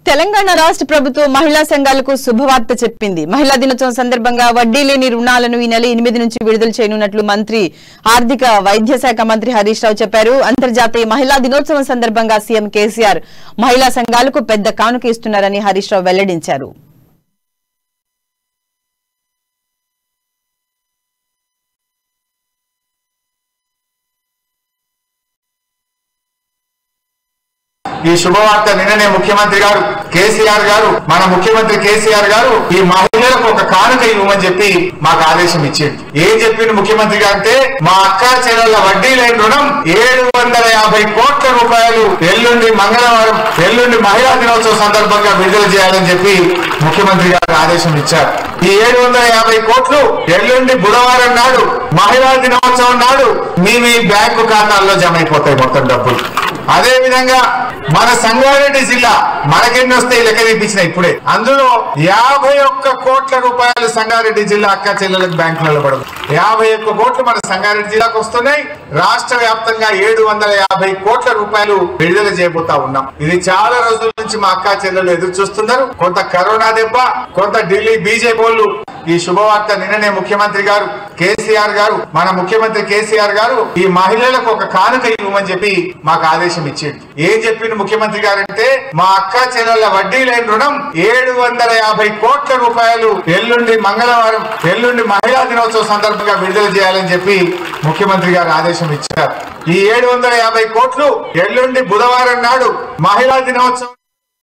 తెలంగాణ రాష్ట్ర ప్రభుత్వం మహిళా సంఘాలకు శుభవార్త చెప్పింది. మహిళా దినోత్సవం సందర్భంగా వడ్డీ లేని రుణాలను ఈ నెల 8 నుంచి విడుదల చేయనున్నట్లు మంత్రి ఆర్థిక వైద్య శాఖ మంత్రి హరీష్ రావు చెప్పారు. అంతర్జాతీయ మహిళా దినోత్సవం సందర్భంగా సీఎం కేసీఆర్ మహిళా సంఘాలకు పెద్ద కానుక ఇస్తున్నారని హరీష్ రావు వెల్లడించారు. ఈ శుభవార్త నిన్ననే ముఖ్యమంత్రి గారు కేసీఆర్ గారు మన ముఖ్యమంత్రి కేసీఆర్ గారు ఈ మహిళలకు ఒక కానుక ఇవ్వమని చెప్పి మాకు ఆదేశం ఇచ్చింది. ఏం చెప్పింది ముఖ్యమంత్రి గారు అంటే మా అక్కా చెల్లెళ్ల వడ్డీ లేని రుణం 750 కోట్ల రూపాయలు ఎల్లుండి మంగళవారం ఎల్లుండి మహిళా దినోత్సవం సందర్భంగా విడుదల చేయాలని చెప్పి ముఖ్యమంత్రి గారు ఆదేశం ఇచ్చారు. ఈ 750 కోట్లు ఎల్లుండి బుధవారం నాడు మహిళా దినోత్సవం నాడు మీ బ్యాంకు ఖాతాల్లో జమ అయిపోతాయి మొత్తం డబ్బులు. అదే విధంగా మన సంగారెడ్డి జిల్లా మనకెన్ని వస్తాయి లెక్క తీపించిన ఇప్పుడే అందులో 51 కోట్ల రూపాయలు సంగారెడ్డి జిల్లా అక్క చెల్లెలకు బ్యాంకులలో పడదు. 51 కోట్లు మన సంగారెడ్డి జిల్లాకు వస్తున్నాయి. రాష్ట్ర వ్యాప్తంగా 750 కోట్ల రూపాయలు విడుదల చేయబోతా ఉన్నాం. ఇది చాలా రోజుల నుంచి మా అక్క చెల్లెలు ఎదురు చూస్తున్నారు. కొంత కరోనా దెబ్బ, కొంత ఢిల్లీ బీజేపీ వాళ్ళు. ఈ శుభవార్త నిన్ననే ముఖ్యమంత్రి గారు కేసీఆర్ గారు మన ముఖ్యమంత్రి కేసీఆర్ గారు ఈ మహిళలకు ఒక కానుక ఇవ్వమని చెప్పి మాకు ఆదేశం ఇచ్చింది. ఏం చెప్పింది ముఖ్యమంత్రి గారు అంటే మా అక్కా చెల్లెళ్ల వడ్డీ లేని రుణం 750 కోట్ల రూపాయలు ఎల్లుండి మంగళవారం ఎల్లుండి మహిళా దినోత్సవం సందర్భంగా విడుదల చేయాలని చెప్పి ముఖ్యమంత్రి గారు ఆదేశం ఇచ్చారు. ఈ 750 కోట్లు ఎల్లుండి బుధవారం నాడు మహిళా దినోత్సవం